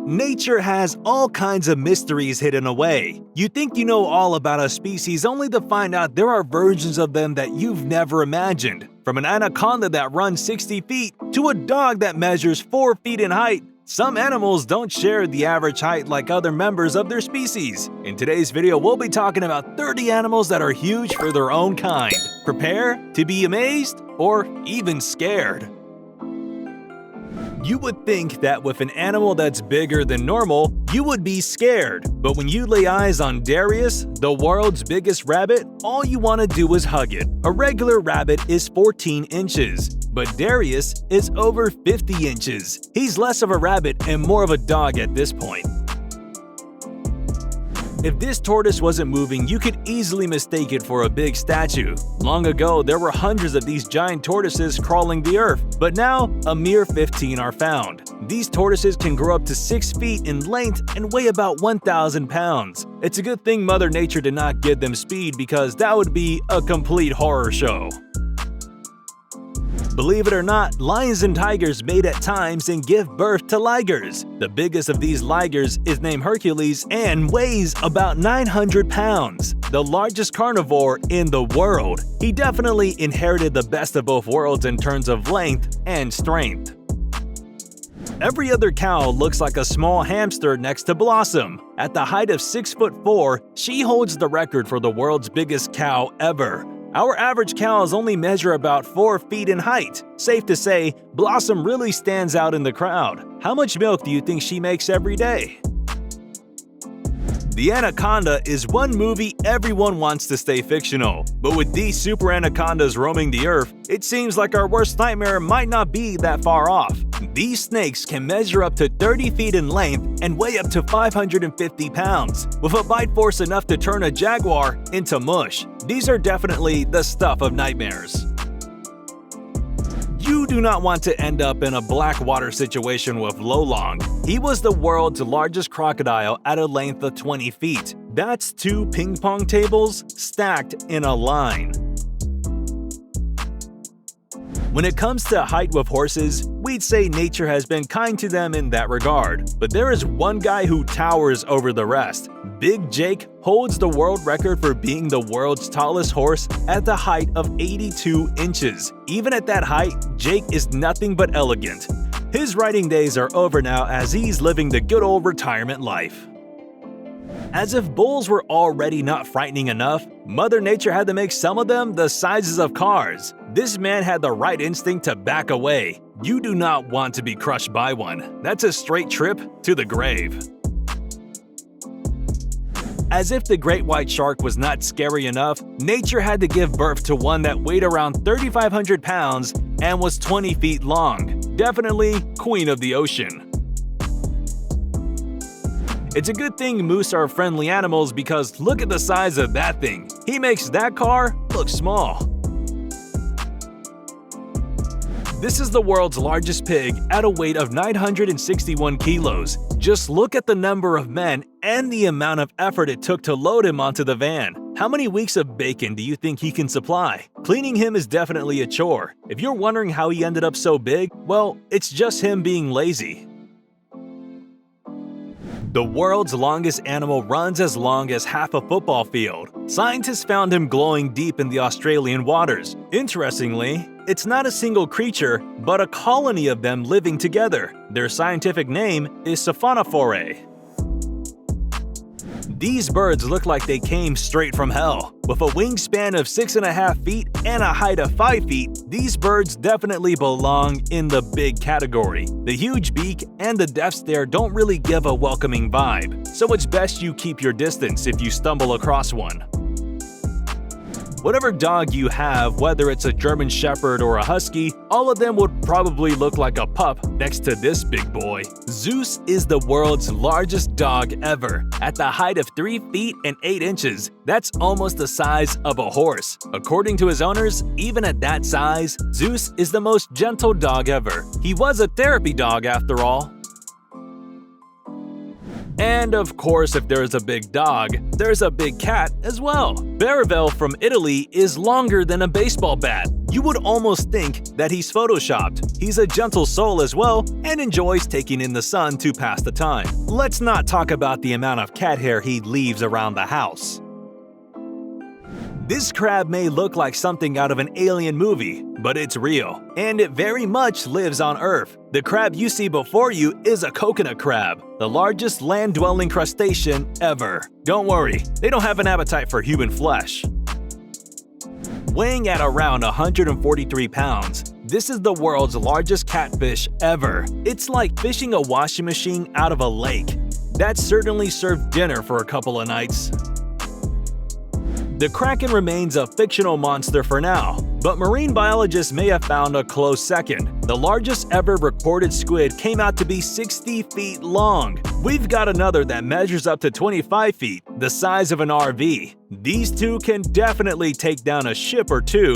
Nature has all kinds of mysteries hidden away. You think you know all about a species only to find out there are versions of them that you've never imagined. From an anaconda that runs 60 feet to a dog that measures 4 feet in height, some animals don't share the average height like other members of their species. In today's video, we'll be talking about 30 animals that are huge for their own kind. Prepare to be amazed or even scared. You would think that with an animal that's bigger than normal, you would be scared. But when you lay eyes on Darius, the world's biggest rabbit, all you want to do is hug it. A regular rabbit is 14 inches, but Darius is over 50 inches. He's less of a rabbit and more of a dog at this point. If this tortoise wasn't moving, you could easily mistake it for a big statue. Long ago, there were hundreds of these giant tortoises crawling the earth, but now a mere 15 are found. These tortoises can grow up to 6 feet in length and weigh about 1,000 pounds. It's a good thing Mother Nature did not give them speed, because that would be a complete horror show. Believe it or not, lions and tigers mate at times and give birth to ligers. The biggest of these ligers is named Hercules and weighs about 900 pounds, the largest carnivore in the world. He definitely inherited the best of both worlds in terms of length and strength. Every other cow looks like a small hamster next to Blossom. At the height of 6'4", she holds the record for the world's biggest cow ever. Our average cows only measure about 4 feet in height. Safe to say, Blossom really stands out in the crowd. How much milk do you think she makes every day? The Anaconda is one movie everyone wants to stay fictional, but with these super anacondas roaming the earth, it seems like our worst nightmare might not be that far off. These snakes can measure up to 30 feet in length and weigh up to 550 pounds, with a bite force enough to turn a jaguar into mush. These are definitely the stuff of nightmares. You do not want to end up in a blackwater situation with Lolong. He was the world's largest crocodile at a length of 20 feet. That's 2 ping pong tables stacked in a line. When it comes to height with horses, we'd say nature has been kind to them in that regard. But there is one guy who towers over the rest. Big Jake holds the world record for being the world's tallest horse at the height of 82 inches. Even at that height, Jake is nothing but elegant. His riding days are over now, as he's living the good old retirement life. As if bulls were already not frightening enough, Mother Nature had to make some of them the sizes of cars. This man had the right instinct to back away. You do not want to be crushed by one. That's a straight trip to the grave. As if the great white shark was not scary enough, nature had to give birth to one that weighed around 3,500 pounds and was 20 feet long. Definitely queen of the ocean. It's a good thing moose are friendly animals, because look at the size of that thing. He makes that car look small. This is the world's largest pig at a weight of 961 kilos. Just look at the number of men and the amount of effort it took to load him onto the van. How many weeks of bacon do you think he can supply? Cleaning him is definitely a chore. If you're wondering how he ended up so big, well, it's just him being lazy. The world's longest animal runs as long as half a football field. Scientists found him glowing deep in the Australian waters. Interestingly, it's not a single creature, but a colony of them living together. Their scientific name is Siphonophore. These birds look like they came straight from hell. With a wingspan of 6.5 feet and a height of 5 feet, these birds definitely belong in the big category. The huge beak and the death stare don't really give a welcoming vibe, so it's best you keep your distance if you stumble across one. Whatever dog you have, whether it's a German Shepherd or a Husky, all of them would probably look like a pup next to this big boy. Zeus is the world's largest dog ever. At the height of 3 feet and 8 inches, that's almost the size of a horse. According to his owners, even at that size, Zeus is the most gentle dog ever. He was a therapy dog after all. And of course, if there's a big dog, there's a big cat as well. Baravel from Italy is longer than a baseball bat. You would almost think that he's photoshopped. He's a gentle soul as well and enjoys taking in the sun to pass the time. Let's not talk about the amount of cat hair he leaves around the house. This crab may look like something out of an alien movie, but it's real, and it very much lives on Earth. The crab you see before you is a coconut crab, the largest land-dwelling crustacean ever. Don't worry, they don't have an appetite for human flesh. Weighing at around 143 pounds, this is the world's largest catfish ever. It's like fishing a washing machine out of a lake. That certainly served dinner for a couple of nights. The kraken remains a fictional monster for now, but marine biologists may have found a close second. The largest ever recorded squid came out to be 60 feet long. We've got another that measures up to 25 feet, the size of an RV. These two can definitely take down a ship or two.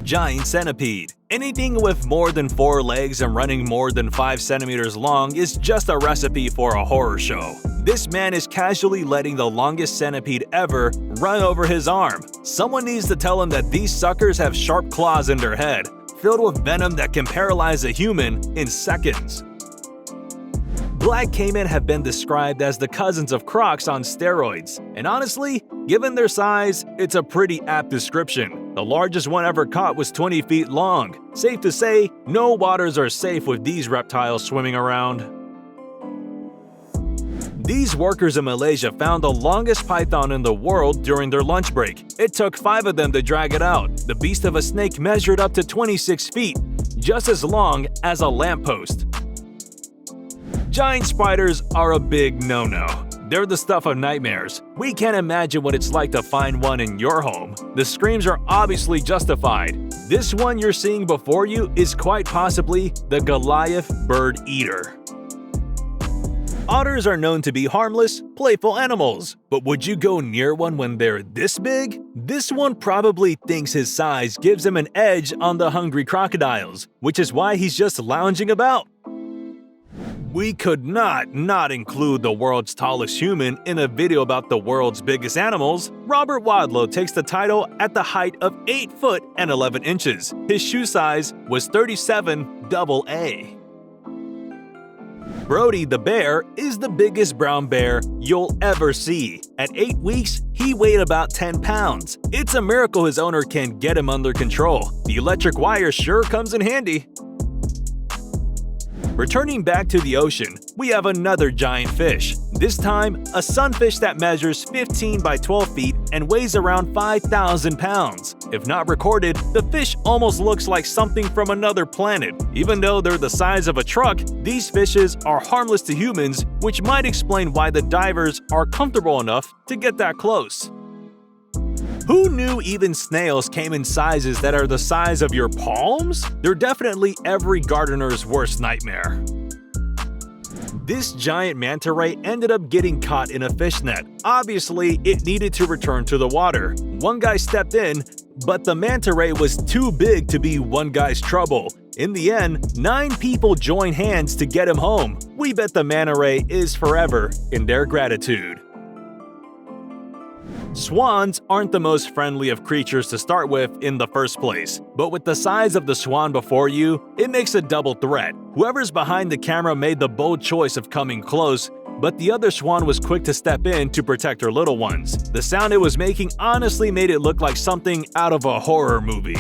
Giant centipede. Anything with more than 4 legs and running more than 5 centimeters long is just a recipe for a horror show. This man is casually letting the longest centipede ever run over his arm. Someone needs to tell him that these suckers have sharp claws in their head, filled with venom that can paralyze a human in seconds. Black caiman have been described as the cousins of crocs on steroids, and honestly, given their size, it's a pretty apt description. The largest one ever caught was 20 feet long. Safe to say, no waters are safe with these reptiles swimming around. These workers in Malaysia found the longest python in the world during their lunch break. It took 5 of them to drag it out. The beast of a snake measured up to 26 feet, just as long as a lamppost. Giant spiders are a big no-no. They're the stuff of nightmares. We can't imagine what it's like to find one in your home. The screams are obviously justified. This one you're seeing before you is quite possibly the Goliath bird eater. Otters are known to be harmless, playful animals, but would you go near one when they're this big? This one probably thinks his size gives him an edge on the hungry crocodiles, which is why he's just lounging about. We could not include the world's tallest human in a video about the world's biggest animals. Robert Wadlow takes the title at the height of 8 foot and 11 inches. His shoe size was 37 AA. Brody the bear is the biggest brown bear you'll ever see. At 8 weeks, he weighed about 10 pounds. It's a miracle his owner can get him under control. The electric wire sure comes in handy. Returning back to the ocean, we have another giant fish. This time, a sunfish that measures 15 by 12 feet and weighs around 5,000 pounds. If not recorded, the fish almost looks like something from another planet. Even though they're the size of a truck, these fishes are harmless to humans, which might explain why the divers are comfortable enough to get that close. Who knew even snails came in sizes that are the size of your palms? They're definitely every gardener's worst nightmare. This giant manta ray ended up getting caught in a fish net. Obviously, it needed to return to the water. One guy stepped in, but the manta ray was too big to be one guy's trouble. In the end, 9 people joined hands to get him home. We bet the manta ray is forever in their gratitude. Swans aren't the most friendly of creatures to start with in the first place, but with the size of the swan before you, it makes a double threat. Whoever's behind the camera made the bold choice of coming close, but the other swan was quick to step in to protect her little ones. The sound it was making honestly made it look like something out of a horror movie.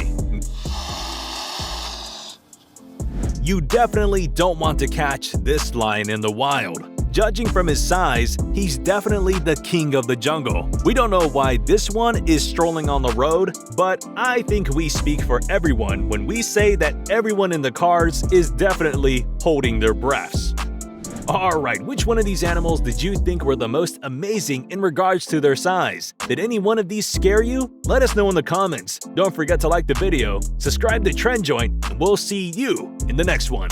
You definitely don't want to catch this lion in the wild. Judging from his size, he's definitely the king of the jungle. We don't know why this one is strolling on the road, but I think we speak for everyone when we say that everyone in the cars is definitely holding their breaths. Alright, which one of these animals did you think were the most amazing in regards to their size? Did any one of these scare you? Let us know in the comments. Don't forget to like the video, subscribe to Trend Joint, and we'll see you in the next one.